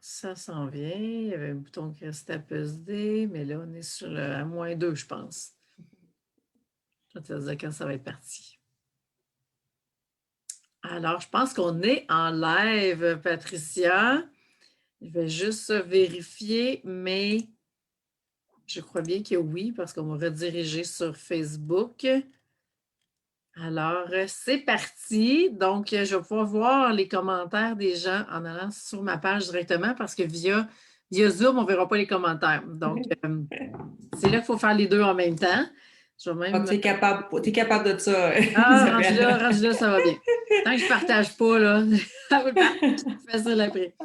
Ça s'en vient. Il y avait un bouton qui restait à peser, mais là, on est sur le à -2, je pense. Je vais te dire quand ça va être parti. Alors, je pense qu'on est en live, Patricia. Je vais juste vérifier, mais je crois bien que oui, parce qu'on m'a redirigé sur Facebook. Alors, c'est parti. Donc, je vais pouvoir voir les commentaires des gens en allant sur ma page directement parce que via Zoom, on ne verra pas les commentaires. Donc, c'est là qu'il faut faire les deux en même temps. Je vais Ah, même. t'es capable de ça, Ah, Isabelle. rendu là, ça va bien. Tant que je ne partage pas, là, ça va être facile après.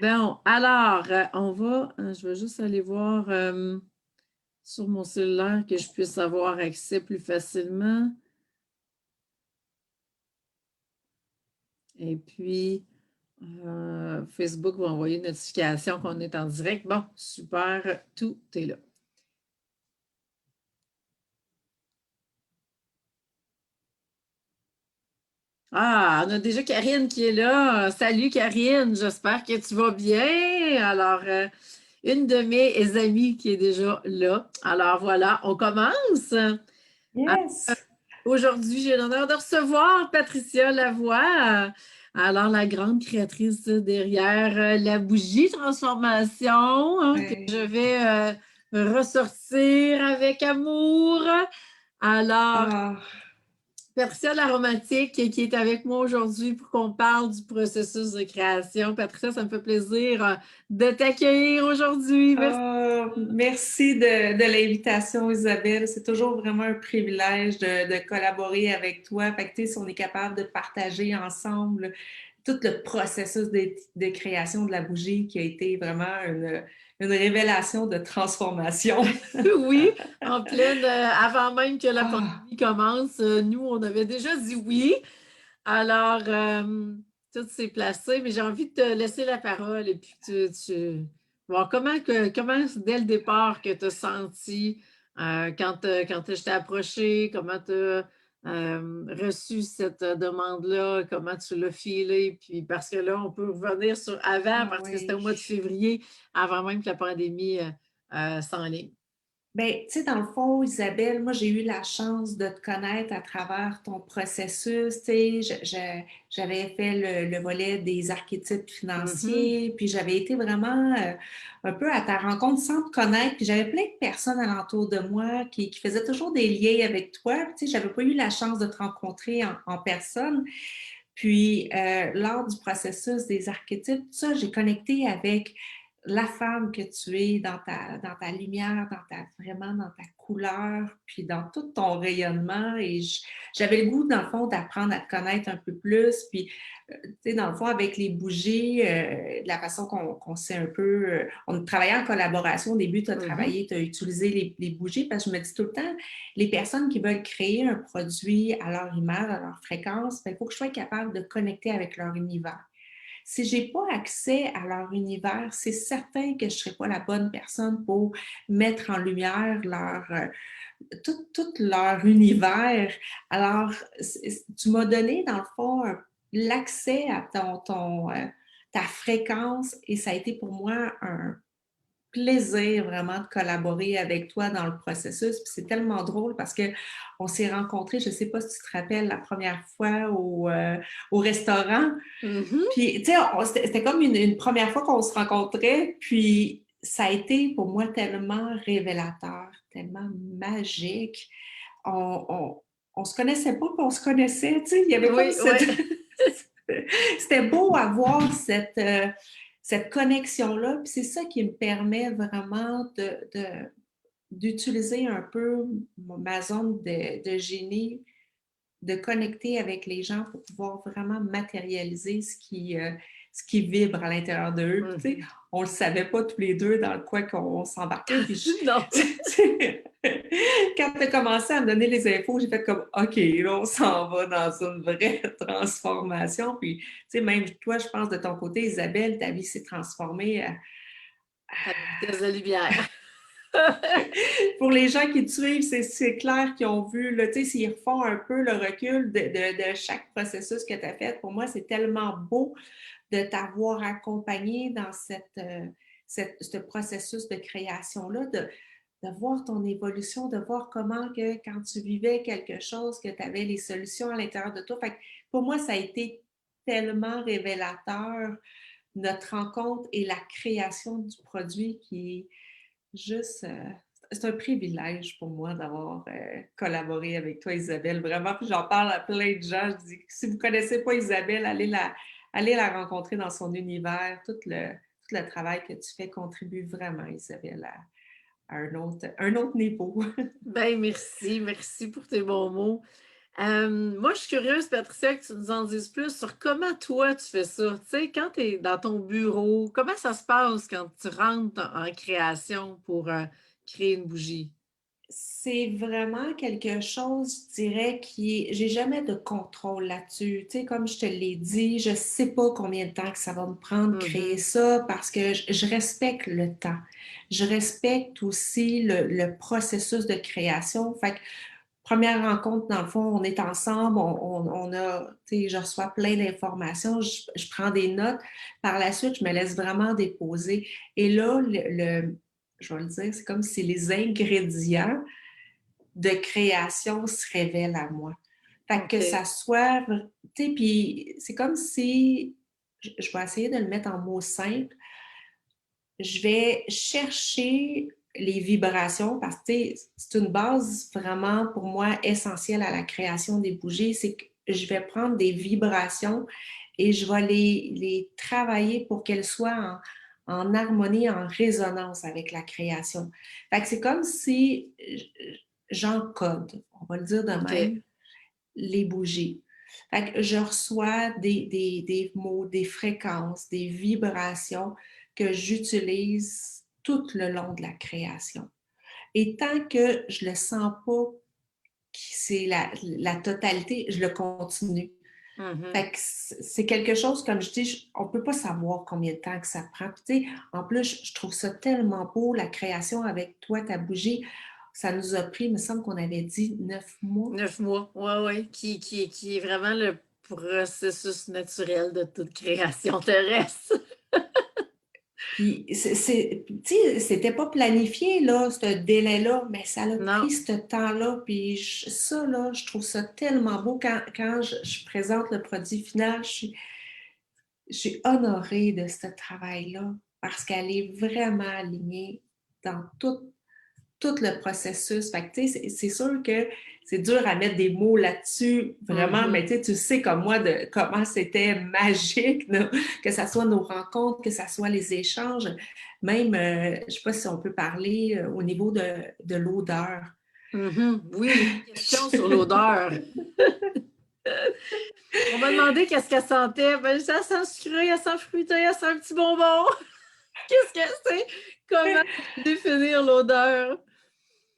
Bon, alors, on va. Je vais juste aller voir sur mon cellulaire que je puisse avoir accès plus facilement. Et puis, Facebook va envoyer une notification qu'on est en direct. Bon, super, tout est là. Ah, on a déjà Karine qui est là. Salut Karine, j'espère que tu vas bien. Alors, une de mes amies qui est déjà là. Alors voilà, on commence. Yes! Aujourd'hui, j'ai l'honneur de recevoir Patricia Lavoie. Alors, la grande créatrice derrière la bougie transformation, hein, que je vais ressortir avec amour. Alors, Ah, Patricia l'Aromatique qui est avec moi aujourd'hui pour qu'on parle du processus de création. Patricia, ça me fait plaisir de t'accueillir aujourd'hui. Merci. merci de l'invitation, Isabelle. C'est toujours vraiment un privilège de collaborer avec toi. Fait que, tu sais, si on est capable de partager ensemble tout le processus de création de la bougie qui a été vraiment une révélation de transformation. Oui, en pleine, avant même que la Ah, pandémie commence, nous, on avait déjà dit oui. Alors, tout s'est placé, mais j'ai envie de te laisser la parole et puis voir comment dès le départ que tu as senti quand je t'ai approché, comment tu as reçu cette demande-là, comment tu l'as filé, puis parce que là, on peut revenir sur avant, ah parce que c'était au oui. mois de février, avant même que la pandémie s'enligne. Ben, tu sais, dans le fond, Isabelle, moi, j'ai eu la chance de te connaître à travers ton processus. Tu sais, j'avais fait le volet des archétypes Mhm. financiers, puis j'avais été vraiment un peu à ta rencontre sans te connaître. Puis j'avais plein de personnes alentour de moi qui faisaient toujours des liens avec toi. Tu sais, j'avais pas eu la chance de te rencontrer en personne. Puis, lors du processus des archétypes, tout ça, j'ai connecté avec la femme que tu es dans ta lumière, vraiment dans ta couleur, puis dans tout ton rayonnement. Et j'avais le goût, dans le fond, d'apprendre à te connaître un peu plus. Puis, tu sais, dans le fond, avec les bougies, de la façon qu'on s'est un peu... on travaillait en collaboration. Au début, tu as Mhm. travaillé, tu as utilisé les bougies, parce que je me dis tout le temps, les personnes qui veulent créer un produit à leur image, à leur fréquence, il faut que je sois capable de connecter avec leur univers. Si je n'ai pas accès à leur univers, c'est certain que je ne serai pas la bonne personne pour mettre en lumière tout leur univers. Alors, tu m'as donné, dans le fond, l'accès à ta fréquence et ça a été pour moi un plaisir vraiment de collaborer avec toi dans le processus. Puis c'est tellement drôle parce que on s'est rencontrés, je ne sais pas si tu te rappelles, la première fois au restaurant. Mhm. Puis, tu sais, c'était comme une première fois qu'on se rencontrait. Puis, ça a été pour moi tellement révélateur, tellement magique. On, on, on se connaissait pas, puis on se connaissait, tu sais. Il y avait comme Oui, oui. cette... C'était beau avoir cette connexion-là. Puis c'est ça qui me permet vraiment d'utiliser un peu ma zone de génie, de connecter avec les gens pour pouvoir vraiment matérialiser ce qui vibre à l'intérieur d'eux. Tu sais, Mhm. on ne le savait pas tous les deux dans le quoi qu'on s'embarquait. Puis Non. quand tu as commencé à me donner les infos, j'ai fait comme OK, là, on s'en va dans une vraie transformation. Puis, tu sais, même toi, je pense de ton côté, Isabelle, ta vie s'est transformée. À la vitesse de la lumière. Pour les gens qui te suivent, c'est clair qu'ils ont vu, là, tu sais, s'ils refont un peu le recul de chaque processus que tu as fait, pour moi, c'est tellement beau de t'avoir accompagné dans ce processus de création-là, de voir ton évolution, de voir comment que quand tu vivais quelque chose, que tu avais les solutions à l'intérieur de toi. Fait que pour moi, ça a été tellement révélateur, notre rencontre et la création du produit qui est juste... c'est un privilège pour moi d'avoir collaboré avec toi, Isabelle. Vraiment, puis j'en parle à plein de gens. Je dis que si vous ne connaissez pas Isabelle, allez la rencontrer dans son univers. Tout le travail que tu fais contribue vraiment, Isabelle, à un autre niveau. Ben merci, merci pour tes bons mots. Moi, je suis curieuse, Patricia, que tu nous en dises plus sur comment toi tu fais ça. Tu sais, quand tu es dans ton bureau, comment ça se passe quand tu rentres en création pour créer une bougie? C'est vraiment quelque chose, je dirais, j'ai jamais de contrôle là-dessus. Tu sais, comme je te l'ai dit, je sais pas combien de temps que ça va me prendre de créer Mhm. ça parce que je respecte le temps. Je respecte aussi le processus de création. Fait que, première rencontre, dans le fond, on est ensemble, on a, tu sais, je reçois plein d'informations, je prends des notes. Par la suite, je me laisse vraiment déposer. Et là, je vais le dire, c'est comme si les ingrédients de création se révèlent à moi. Fait que OK. ça soit, tu sais, puis c'est comme si, je vais essayer de le mettre en mots simples, je vais chercher les vibrations parce que c'est une base vraiment pour moi essentielle à la création des bougies, c'est que je vais prendre des vibrations et je vais les travailler pour qu'elles soient en harmonie, en résonance avec la création. Fait que c'est comme si j'encode, on va le dire de OK. même, les bougies. Fait que je reçois des mots, des fréquences, des vibrations que j'utilise tout le long de la création. Et tant que je le sens pas que c'est la totalité, je le continue. Mhm. Fait que c'est quelque chose, comme je dis, on peut pas savoir combien de temps que ça prend. Puis, tu sais, en plus, je trouve ça tellement beau, la création avec toi, ta bougie. Ça nous a pris, il me semble qu'on avait dit 9 mois. 9 mois, ouais, ouais, qui est vraiment le processus naturel de toute création terrestre. Puis, tu sais, c'était pas planifié, là, ce délai-là, mais ça a Non. pris ce temps-là. Puis, ça, là, je trouve ça tellement beau. Quand je présente le produit final, je suis honorée de ce travail-là parce qu'elle est vraiment alignée dans tout le processus. Fait que, tu sais, c'est sûr que c'est dur à mettre des mots là-dessus, vraiment, mais Mhm. tu sais comme moi de comment c'était magique, là, que ce soit nos rencontres, que ce soit les échanges, même, je ne sais pas si on peut parler au niveau de l'odeur. Mhm. Oui, question sur l'odeur. On m'a demandé qu'est-ce qu'elle sentait. Ben, ça sent sucré, elle sent fruité, elle sent un petit bonbon. Qu'est-ce que c'est? Comment définir l'odeur?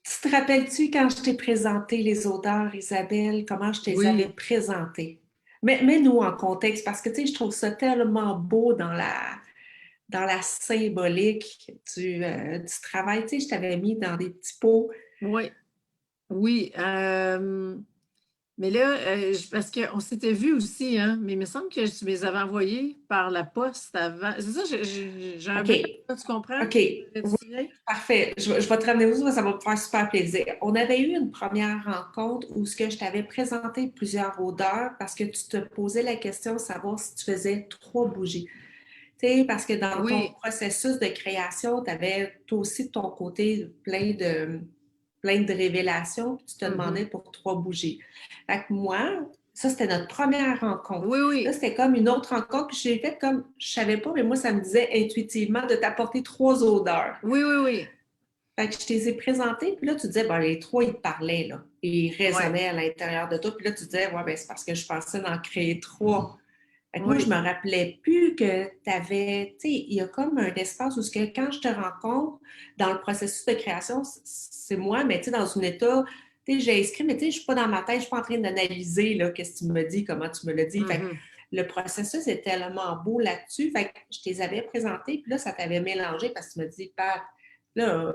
Tu te rappelles-tu quand je t'ai présenté les odeurs, Isabelle, comment je te les avais Oui, présentées? Mets-nous en contexte parce que, tu sais, je trouve ça tellement beau dans la symbolique du travail. Tu sais, je t'avais mis dans des petits pots. oui, oui. Mais là, parce qu'on s'était vu aussi, hein, mais il me semble que tu les avais envoyés par la poste avant. C'est ça, j'ai un OK, blanc, là, tu comprends? OK, Tu te oui, souviens? parfait. Je vais te ramener où ça va me faire super plaisir. On avait eu une première rencontre où ce que je t'avais présenté plusieurs odeurs parce que tu te posais la question de savoir si tu faisais 3 bougies. Tu sais, parce que dans ton Oui. processus de création, tu avais toi aussi de ton côté plein de révélations, puis tu te demandais Mhm. pour 3 bougies. Fait que moi, ça, c'était notre première rencontre. Oui, Là, oui. c'était comme une autre rencontre, puis j'ai fait comme, je savais pas, mais moi, ça me disait intuitivement de t'apporter 3 odeurs. Oui, oui, oui. Fait que je te les ai présentées, puis là, tu disais, bon, les 3, ils te parlaient, là. Ils Ouais. résonnaient à l'intérieur de toi, puis là, tu disais, ouais, ben, c'est parce que je pensais d'en créer 3. Fait que moi, je Oui. me rappelais plus que tu avais, tu sais, il y a comme un espace où que quand je te rencontre dans le processus de création, c'est moi, mais tu sais, dans un état, tu sais, j'ai inscrit, mais tu sais, je suis pas dans ma tête, je suis pas en train d'analyser, là, qu'est-ce que tu me dis, comment tu me l'as dit. Fait que Mhm. le processus est tellement beau là-dessus. Fait que je te les avais présentés, puis là, ça t'avait mélangé parce que tu me dis, Pat, là,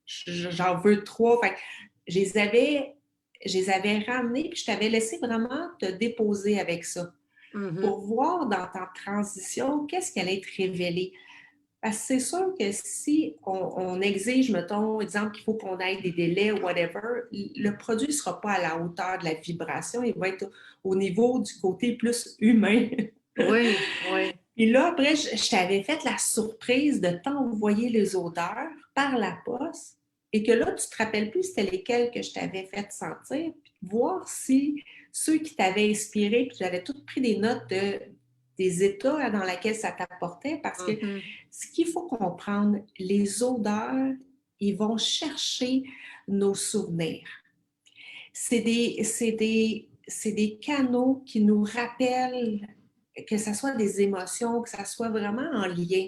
j'en veux 3. Fait que je les avais, je les avais ramenés, puis je t'avais laissé vraiment te déposer avec ça. Mhm. pour voir dans ta transition qu'est-ce qui allait être révélé. Parce que c'est sûr que si on exige, mettons, exemple, qu'il faut qu'on ait des délais ou whatever, le produit ne sera pas à la hauteur de la vibration, il va être au niveau du côté plus humain. Oui, oui. Puis là, après, je t'avais fait la surprise de t'envoyer les odeurs par la poste et que là, tu ne te rappelles plus c'était lesquelles que je t'avais fait sentir, puis voir si ceux qui t'avaient inspiré, puis j'avais toutes pris des notes des états dans lesquels ça t'apportait, parce que Mhm. ce qu'il faut comprendre, les odeurs, ils vont chercher nos souvenirs. C'est des canaux qui nous rappellent que ce soit des émotions, que ça soit vraiment en lien.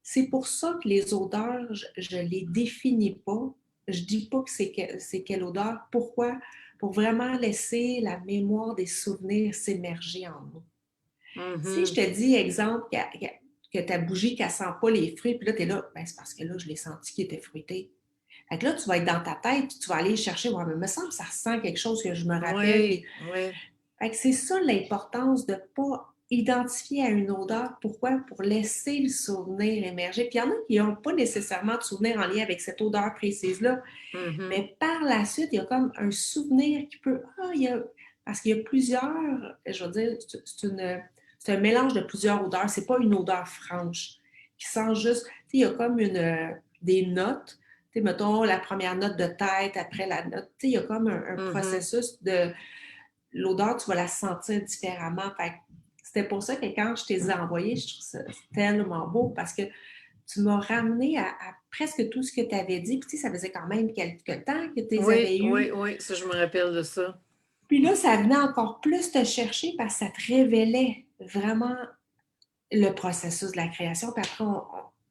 C'est pour ça que les odeurs, je ne les définis pas. Je ne dis pas que c'est quelle odeur. Pourquoi? Pour vraiment laisser la mémoire des souvenirs s'émerger en nous. Si je Mhm. te dis, exemple, que ta bougie, qu'elle ne sent pas les fruits, puis là, tu es là, ben, c'est parce que là, je l'ai senti qu'il était fruité. Fait que là, tu vas être dans ta tête, puis tu vas aller chercher, ouais, mais il me semble que ça ressent quelque chose que je me rappelle. Puis... Oui, oui. Fait que c'est ça l'importance de ne pas identifier à une odeur. Pourquoi? Pour laisser le souvenir émerger. Puis il y en a qui n'ont pas nécessairement de souvenir en lien avec cette odeur précise-là. Mhm. Mais par la suite, il y a comme un souvenir qui peut. Parce qu'il y a plusieurs, je veux dire, c'est un mélange de plusieurs odeurs. C'est pas une odeur franche qui sent juste. Tu sais, il y a comme des notes. Tu sais, mettons la première note de tête, après la note. Tu sais, il y a comme un Mhm. processus de. L'odeur, tu vas la sentir différemment. Fait que c'était pour ça que quand je t'ai envoyé, je trouve ça tellement beau parce que tu m'as ramené à presque tout ce que tu avais dit. Puis, tu sais, ça faisait quand même quelques temps que tu les Oui, avais eus. oui, oui, ça, je me rappelle de ça. Puis là, ça venait encore plus te chercher parce que ça te révélait vraiment le processus de la création. Puis après, on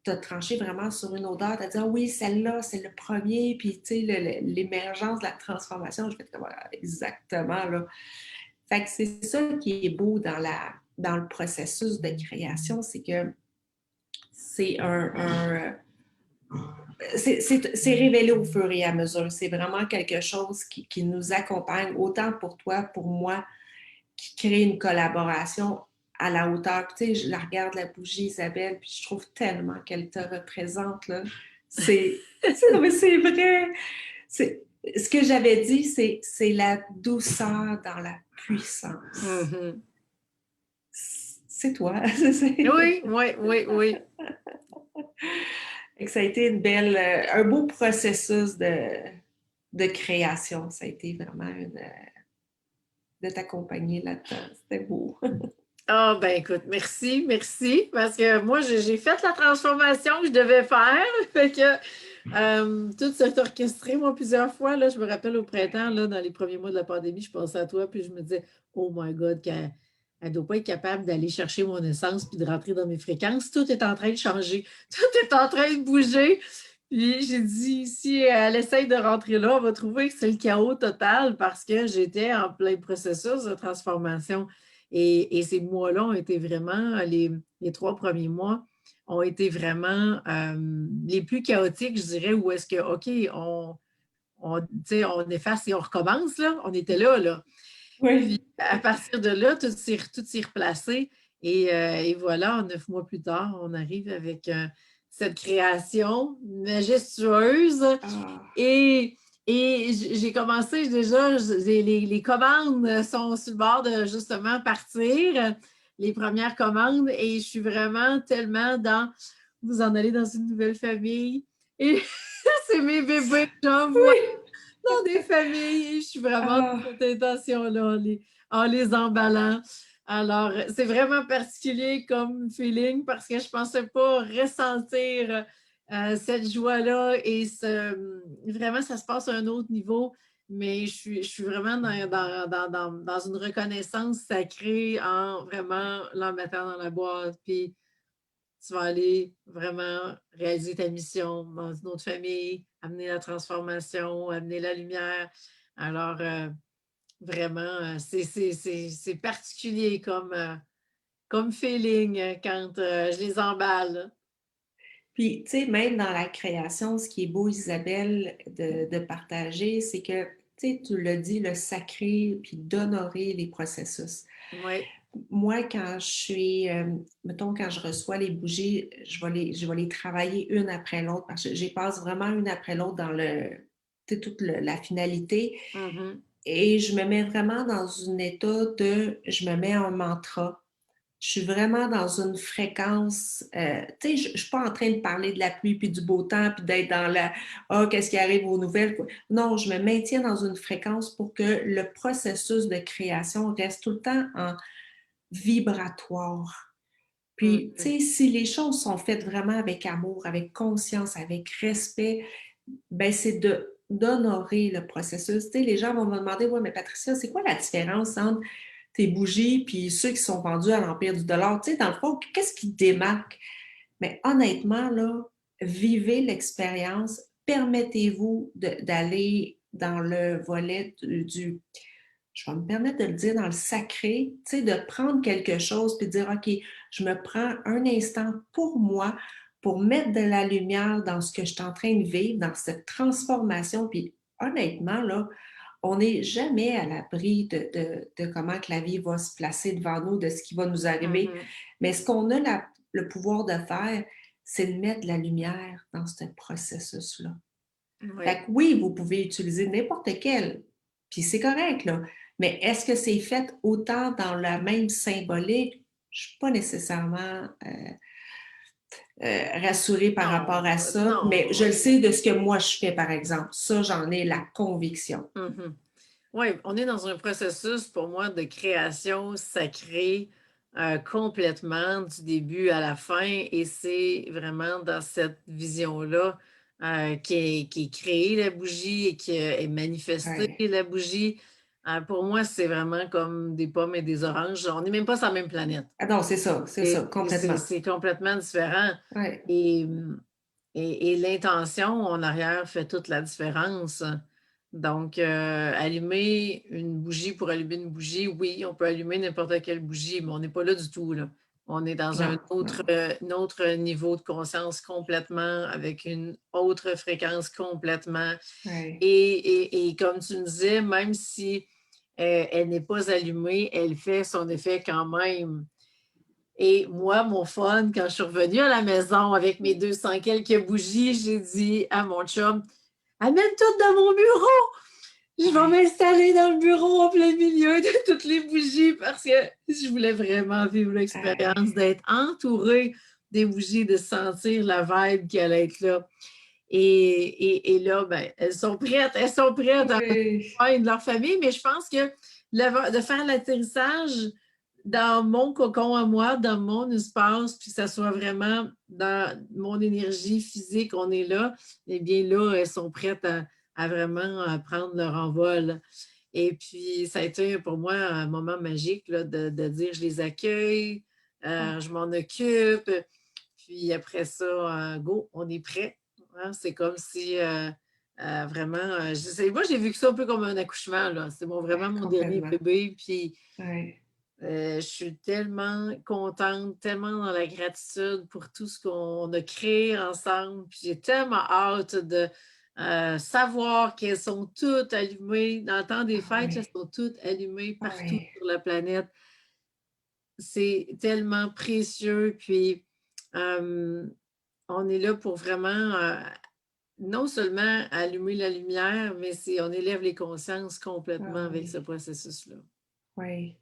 t'a tranché vraiment sur une odeur. Tu as dit, ah oui, celle-là, c'est le premier. Puis, tu sais, l'émergence de la transformation, je fais comme, voilà, exactement, là. Fait que c'est ça qui est beau dans le processus de création, c'est que c'est c'est révélé au fur et à mesure. C'est vraiment quelque chose qui nous accompagne, autant pour toi, pour moi, qui crée une collaboration à la hauteur. Puis, tu sais, je la regarde, la bougie, Isabelle, puis je trouve tellement qu'elle te représente, là. Non, mais c'est vrai. Ce que j'avais dit, c'est la douceur dans la puissance. Mhm. C'est toi. Oui, oui, oui, oui. Et que ça a été un beau processus de création. Ça a été vraiment de t'accompagner là-dedans. C'était beau. Ah, ben écoute, merci, merci, parce que moi, j'ai fait la transformation que je devais faire. Fait que tout s'est orchestré, moi, plusieurs fois. Là, je me rappelle au printemps, là, dans les premiers mois de la pandémie, je pensais à toi, puis je me disais, oh my God, qu'elle ne doit pas être capable d'aller chercher mon essence puis de rentrer dans mes fréquences. Tout est en train de changer. Tout est en train de bouger. Puis j'ai dit, si elle essaye de rentrer là, on va trouver que c'est le chaos total parce que j'étais en plein processus de transformation. Et ces mois-là ont été vraiment, les 3 premiers mois ont été vraiment les plus chaotiques, je dirais, où est-ce que, OK, on efface et on recommence, là. On était là, là. Puis Oui. à partir de là, tout s'est replacé. Et voilà, 9 mois plus tard, on arrive avec cette création majestueuse. Ah, Et, et j'ai commencé déjà, les commandes sont sur le bord de justement partir, les premières commandes, et je suis vraiment tellement vous en allez dans une nouvelle famille. Et c'est mes bébés que j'envoie oui. dans des familles. Et je suis vraiment dans Ah, cette intention-là en les emballant. Alors, c'est vraiment particulier comme feeling parce que je ne pensais pas ressentir cette joie-là et vraiment, ça se passe à un autre niveau. Mais je suis vraiment dans une reconnaissance sacrée en vraiment l'en mettant dans la boîte. Puis tu vas aller vraiment réaliser ta mission dans une autre famille, amener la transformation, amener la lumière. Alors, vraiment, c'est particulier comme feeling quand je les emballe. puis, tu sais, même dans la création, ce qui est beau, Isabelle, de partager, c'est que, tu sais, tu l'as dit, le sacré, puis d'honorer les processus. Oui. Moi, quand je suis, mettons, quand je reçois les bougies, je vais les travailler une après l'autre parce que j'y passe vraiment une après l'autre dans le, tu sais, toute la finalité. Mhm. Et je me mets vraiment dans un état de, je me mets un mantra. Je suis vraiment dans une fréquence, tu sais, je suis pas en train de parler de la pluie puis du beau temps puis d'être dans la «Ah, qu'est-ce qui arrive aux nouvelles?» quoi. Non, je me maintiens dans une fréquence pour que le processus de création reste tout le temps en vibratoire. Puis, tu Mhm. sais, si les choses sont faites vraiment avec amour, avec conscience, avec respect, ben c'est d'honorer le processus. Tu sais, les gens vont me demander, ouais, mais Patricia, c'est quoi la différence entre tes bougies puis ceux qui sont vendus à l'Empire du dollar? Tu sais, dans le fond, qu'est-ce qui te démarque? Mais honnêtement, là, vivez l'expérience, permettez-vous d'aller dans le volet je vais me permettre de le dire, dans le sacré, tu sais, de prendre quelque chose puis de dire, OK, je me prends un instant pour moi, pour mettre de la lumière dans ce que je suis en train de vivre, dans cette transformation. Puis honnêtement, là, on n'est jamais à l'abri de comment que la vie va se placer devant nous, de ce qui va nous arriver. Mhm. Mais ce qu'on a le pouvoir de faire, c'est de mettre de la lumière dans ce processus-là. Fait Oui. que oui, vous pouvez utiliser n'importe quel, puis c'est correct, là. Mais est-ce que c'est fait autant dans la même symbolique? Je suis pas nécessairement rassurée par Non, rapport à ça, mais je non. le sais de ce que moi je fais, par exemple. Ça, j'en ai la conviction. Mhm. Oui, on est dans un processus pour moi de création sacrée complètement du début à la fin et c'est vraiment dans cette vision-là qui est créée la bougie et qui est manifestée Ouais. la bougie. Pour moi, c'est vraiment comme des pommes et des oranges. On n'est même pas sur la même planète. Ah non, c'est ça, complètement. C'est complètement différent. Ouais, Et, et l'intention en arrière fait toute la différence. Donc, allumer une bougie pour allumer une bougie, oui, on peut allumer n'importe quelle bougie, mais on n'est pas là du tout, là. On est dans non, non. un autre niveau de conscience complètement, avec une autre fréquence complètement. Ouais. Et comme tu me disais, même si elle n'est pas allumée, elle fait son effet quand même. Et moi, mon fun, quand je suis revenue à la maison avec mes 200 quelques bougies, j'ai dit à mon chum, amène tout dans mon bureau. Je vais Ouais. m'installer dans le bureau en plein milieu de toutes les bougies parce que je voulais vraiment vivre l'expérience Ouais. d'être entourée des bougies, de sentir la vibe qui allait être là. Et là, ben, elles sont prêtes à Oui. rejoindre leur famille, mais je pense que de faire l'atterrissage dans mon cocon à moi, dans mon espace, puis que ça soit vraiment dans mon énergie physique, on est là, eh bien là, elles sont prêtes à vraiment prendre leur envol. Et puis, ça a été pour moi un moment magique là, de dire je les accueille, je m'en occupe. Puis après ça, go, on est prêt. Hein. C'est comme si vraiment, moi j'ai vu que ça un peu comme un accouchement. Là. C'est vraiment mon dernier Complètement. bébé. Puis Ouais. je suis tellement contente, tellement dans la gratitude pour tout ce qu'on a créé ensemble. Puis j'ai tellement hâte de savoir qu'elles sont toutes allumées. Dans le temps des Ah fêtes, elles oui. sont toutes allumées Ah partout oui. sur la planète. C'est tellement précieux. Puis euh, on est là pour vraiment non seulement allumer la lumière, mais on élève les consciences complètement Ah avec ce oui. processus-là. Oui.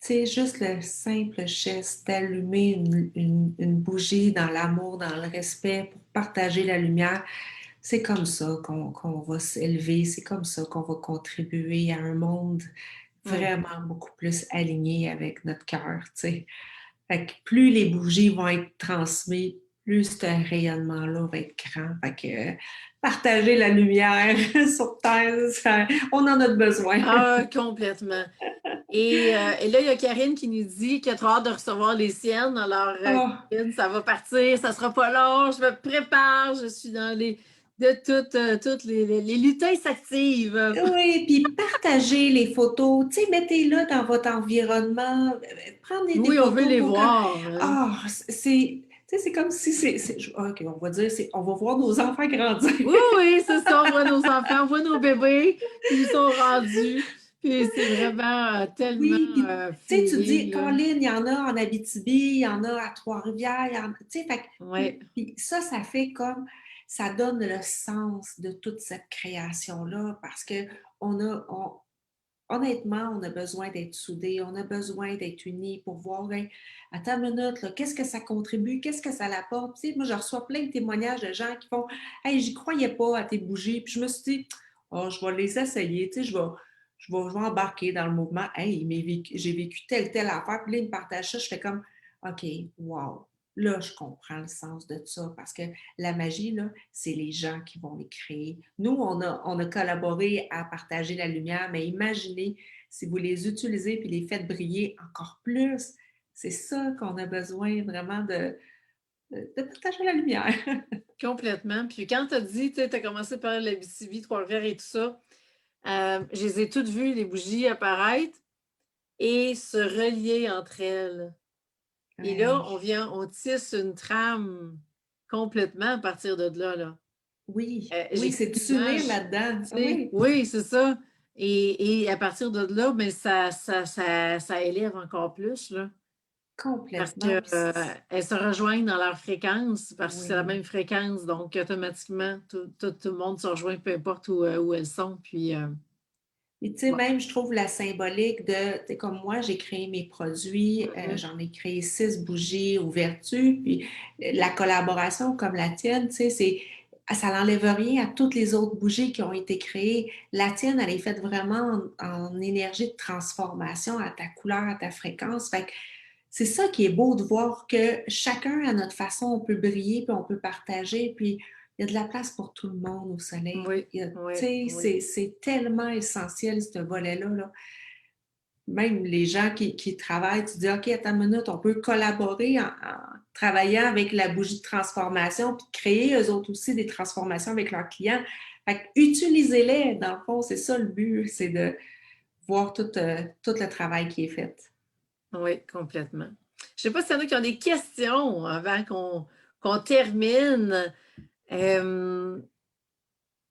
Tu sais, juste le simple geste d'allumer une bougie dans l'amour, dans le respect, pour partager la lumière, c'est comme ça qu'on va s'élever, c'est comme ça qu'on va contribuer à un monde Mm. vraiment beaucoup plus aligné avec notre cœur, tu sais. Fait que plus les bougies vont être transmises, plus ce rayonnement-là va être grand. Fait que partager la lumière sur Terre, on en a besoin. Ah, complètement. Et là, il y a Karine qui nous dit qu'elle a trop hâte de recevoir les siennes. Alors, Oh, Karine, ça va partir, ça sera pas long, je me prépare, je suis dans toutes les lutins s'activent. oui, puis partagez les photos, tu sais, mettez-le dans votre environnement, prenez des Oui, on veut photos les pour quand voir. Hein. ah, c'est tu sais, c'est comme si OK, on va dire, on va voir nos enfants grandir. Oui, oui, c'est ça. On voit nos enfants, on voit nos bébés qui nous sont rendus. Puis c'est vraiment tellement Oui, puis tu sais, tu dis, feeling, là. Colin, il y en a en Abitibi, il y en a à Trois-Rivières, tu sais, fait que, Ouais. puis ça fait comme, ça donne le sens de toute cette création-là parce que honnêtement, on a besoin d'être soudés, on a besoin d'être unis pour voir, hey, attends une minute, là, qu'est-ce que ça contribue, qu'est-ce que ça l'apporte. Tu sais, moi, je reçois plein de témoignages de gens qui font, hey, j'y croyais pas à tes bougies, puis je me suis dit, oh, je vais les essayer, tu sais, je vais embarquer dans le mouvement. Hey, mais j'ai vécu telle affaire, puis là, ils me partagent ça, je fais comme, OK, wow. Là, je comprends le sens de ça parce que la magie, là, c'est les gens qui vont les créer. Nous, on a collaboré à partager la lumière, mais imaginez si vous les utilisez puis les faites briller encore plus. C'est ça qu'on a besoin vraiment de partager la lumière. Complètement. Puis quand tu as dit, tu as commencé par l'Abitibi, Trois-Rivières et tout ça, je les ai toutes vues, les bougies apparaître et se relier entre elles. Et là, Ouais. on tisse une trame complètement à partir de là, là. Oui, J'ai oui, c'est de plein s'unir d'images, là-dedans. tu sais. Oui, Oui, c'est ça. Et à partir de là, ben, ça élève encore plus, là. Parce complètement. que, elles se rejoignent dans leur fréquence, parce que c'est la Oui. même fréquence. Donc, automatiquement, tout le monde se rejoint, peu importe où elles sont. Puis, Et tu sais, bon. même, je trouve la symbolique de, tu sais, comme moi, j'ai créé mes produits, Mhm. j'en ai créé 6 bougies aux vertus, puis la collaboration comme la tienne, tu sais, ça n'enlève rien à toutes les autres bougies qui ont été créées. La tienne, elle est faite vraiment en énergie de transformation à ta couleur, à ta fréquence. Fait que c'est ça qui est beau de voir que chacun, à notre façon, on peut briller, puis on peut partager, puis il y a de la place pour tout le monde au soleil. Oui, Tu oui, sais, oui. c'est tellement essentiel, ce volet-là. Là. Même les gens qui travaillent, tu dis, OK, attends une minute, on peut collaborer en travaillant avec la bougie de transformation, puis créer eux autres aussi des transformations avec leurs clients. Fait que, utilisez-les, dans le fond, c'est ça le but, c'est de voir tout le travail qui est fait. Oui, complètement. Je ne sais pas s'il y en a qui ont des questions avant qu'on termine. Euh,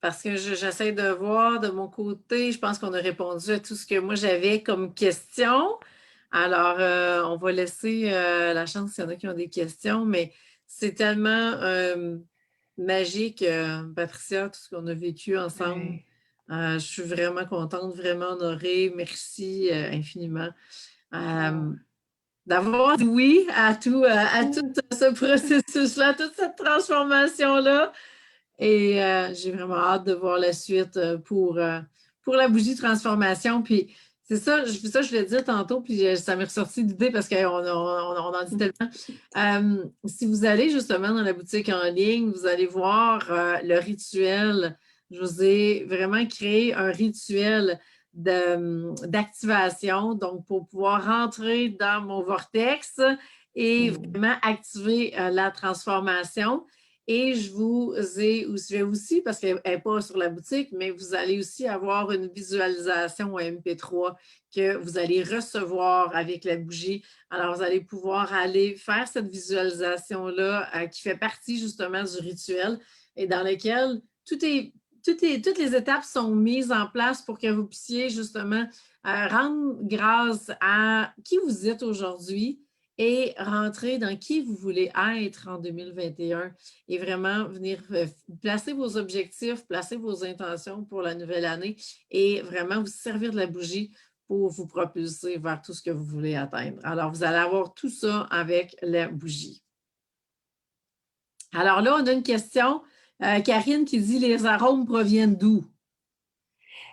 Parce que j'essaie de voir de mon côté, je pense qu'on a répondu à tout ce que moi j'avais comme question. Alors, on va laisser la chance s'il y en a qui ont des questions, mais c'est tellement magique, Patricia, tout ce qu'on a vécu ensemble. Ouais. Je suis vraiment contente, vraiment honorée. Merci infiniment Oh. d'avoir dit oui à tout ce processus-là, toute cette transformation-là. Et j'ai vraiment hâte de voir la suite pour la bougie transformation. Puis c'est ça, je voulais dire tantôt, puis ça m'est ressorti l'idée parce qu'on en dit tellement. Si vous allez justement dans la boutique en ligne, vous allez voir le rituel. Je vous ai vraiment créé un rituel d'activation, donc pour pouvoir rentrer dans mon vortex et Mm. vraiment activer la transformation. Et je vais aussi, parce qu'elle n'est pas sur la boutique, mais vous allez aussi avoir une visualisation MP3 que vous allez recevoir avec la bougie. Alors, vous allez pouvoir aller faire cette visualisation-là qui fait partie justement du rituel et dans lequel toutes les étapes sont mises en place pour que vous puissiez justement rendre grâce à qui vous êtes aujourd'hui et rentrer dans qui vous voulez être en 2021 et vraiment venir placer vos objectifs, placer vos intentions pour la nouvelle année et vraiment vous servir de la bougie pour vous propulser vers tout ce que vous voulez atteindre. Alors, vous allez avoir tout ça avec la bougie. Alors là, on a une question. Karine qui dit les arômes proviennent d'où?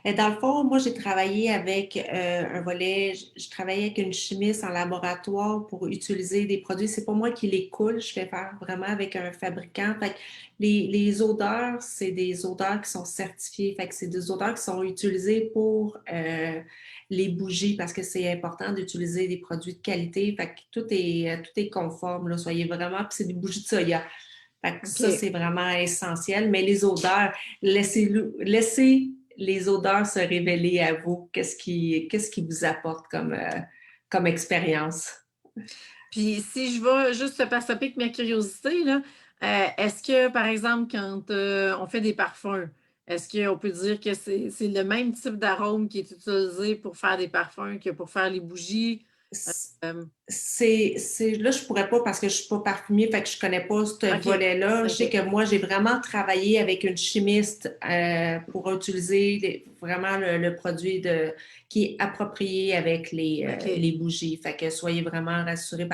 Dans le fond, moi, j'ai travaillé avec un volet, je travaillais avec une chimiste en laboratoire pour utiliser des produits. C'est pas moi qui les coule, je fais faire vraiment avec un fabricant. Fait que les odeurs, c'est des odeurs qui sont certifiées. Fait que c'est des odeurs qui sont utilisées pour les bougies parce que c'est important d'utiliser des produits de qualité. Fait que tout est conforme, là. Soyez vraiment, puis c'est des bougies de soya. Fait que ça, OK. c'est vraiment essentiel. Mais les odeurs, laissez les odeurs se révéler à vous. Qu'est-ce qui vous apporte comme expérience? Puis si je vais juste parce que ça pique ma curiosité, là, est-ce que, par exemple, quand on fait des parfums, Est-ce qu'on peut dire que c'est le même type d'arôme qui est utilisé pour faire des parfums que pour faire les bougies? Euh, Là, je pourrais pas parce que je suis pas parfumier, fait que je connais pas ce OK, volet-là. Je sais OK, que moi, j'ai vraiment travaillé avec une chimiste pour utiliser vraiment le produit qui est approprié avec OK. les bougies. Fait que soyez vraiment rassurés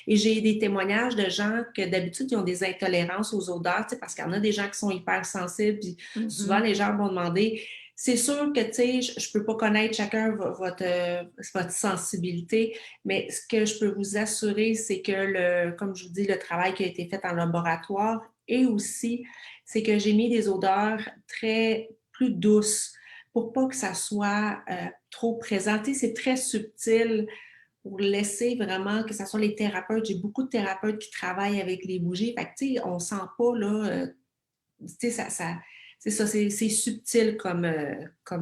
Et j'ai des témoignages de gens que d'habitude, ils ont des intolérances aux odeurs, tu sais, parce qu'il y en a des gens qui sont hyper sensibles, puis souvent, Mhm. les gens vont demander. C'est sûr que, tu sais, je peux pas connaître chacun votre sensibilité, mais ce que je peux vous assurer, c'est que, comme je vous dis, le travail qui a été fait en laboratoire et aussi, c'est que j'ai mis des odeurs plus douces pour pas que ça soit trop présenté. C'est très subtil pour laisser vraiment que ce soit les thérapeutes. J'ai beaucoup de thérapeutes qui travaillent avec les bougies. Fait que, tu sais, on sent pas, là, tu sais, c'est ça, c'est subtil comme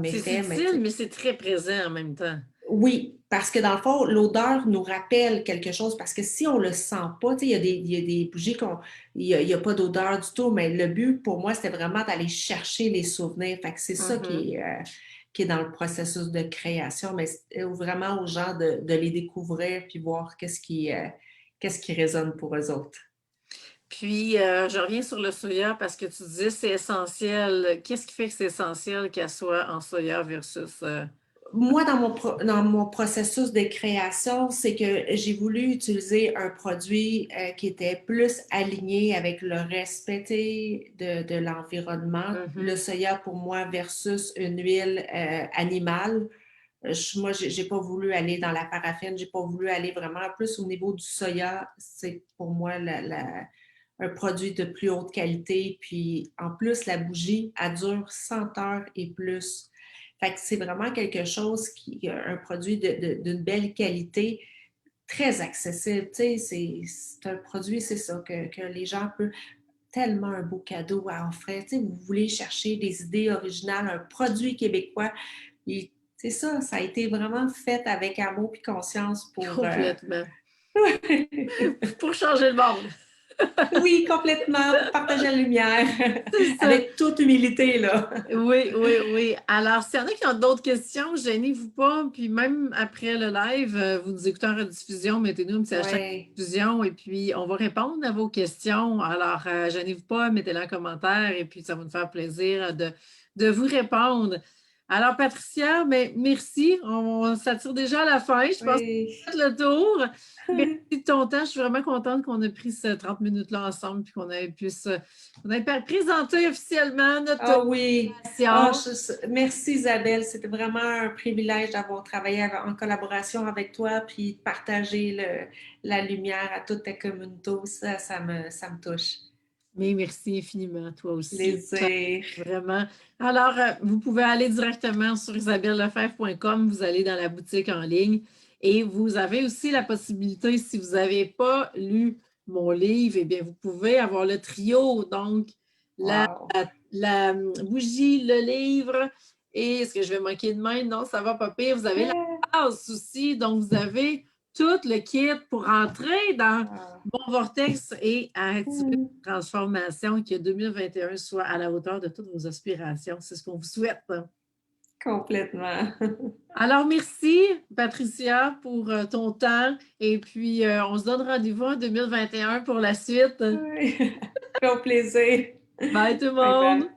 C'est effet, mais tu subtil, sais, mais c'est très présent en même temps. oui, parce que dans le fond, l'odeur nous rappelle quelque chose, parce que si on le sent pas, tu sais, il y a des bougies il y a pas d'odeur du tout, mais le but pour moi, c'était vraiment d'aller chercher les souvenirs. Fait que c'est ça Mhm. qui est dans le processus de création, mais c'est vraiment aux gens de les découvrir puis voir qu'est-ce qui résonne pour eux autres. Puis, je reviens sur le soya parce que tu dis c'est essentiel. Qu'est-ce qui fait que c'est essentiel qu'elle soit en soya versus... Moi, dans mon processus de création, c'est que j'ai voulu utiliser un produit qui était plus aligné avec le respect de l'environnement. Le Mhm. soya, pour moi, versus une huile animale. Moi, j'ai pas voulu aller dans la paraffine, j'ai pas voulu aller vraiment plus au niveau du soya. C'est pour moi un produit de plus haute qualité. Puis en plus, la bougie, elle dure 100 heures et plus. Fait que c'est vraiment quelque chose un produit d'une belle qualité, très accessible. Tu sais, c'est un produit, c'est ça, que les gens peuvent tellement un beau cadeau à offrir. Tu sais, vous voulez chercher des idées originales, un produit québécois. C'est ça, ça a été vraiment fait avec amour et conscience pour. Complètement. Pour changer le monde. Oui, complètement, pour partager la lumière, C'est ça. avec toute humilité, là. Oui, oui, oui. Alors, s'il y en a qui ont d'autres questions, gênez-vous pas. Puis même après le live, vous nous écoutez en rediffusion, mettez-nous un petit hashtag Oui, rediffusion et puis on va répondre à vos questions. Alors, gênez-vous pas, mettez-les en commentaire et puis ça va nous faire plaisir de vous répondre. Alors, Patricia, ben, merci. On s'attire déjà à la fin. Je pense oui. qu'on a fait le tour. Merci de ton temps. Je suis vraiment contente qu'on ait pris ces 30 minutes-là ensemble puis qu'on ait pu présenter officiellement notre Ah oui. passion. Merci Isabelle, c'était vraiment un privilège d'avoir travaillé en collaboration avec toi, puis de partager la lumière à toute ta communauté. Ça me touche. Mais merci infiniment, toi aussi. Plaisir. Vraiment. Alors, vous pouvez aller directement sur isabellelefebvre.com, vous allez dans la boutique en ligne et vous avez aussi la possibilité, si vous n'avez pas lu mon livre, eh bien, vous pouvez avoir le trio, donc la, Wow. la bougie, le livre et est-ce que je vais manquer de main? Non, ça va pas pire. Vous avez la tasse aussi, donc vous avez tout le kit pour entrer dans Ah. Bon Vortex et à activer Hmm. transformation que 2021 soit à la hauteur de toutes vos aspirations. C'est ce qu'on vous souhaite. Complètement. Alors, merci, Patricia, pour ton temps. Et puis, on se donne rendez-vous en 2021 pour la suite. Oui. Au plaisir. Bye tout le Bye bye. monde!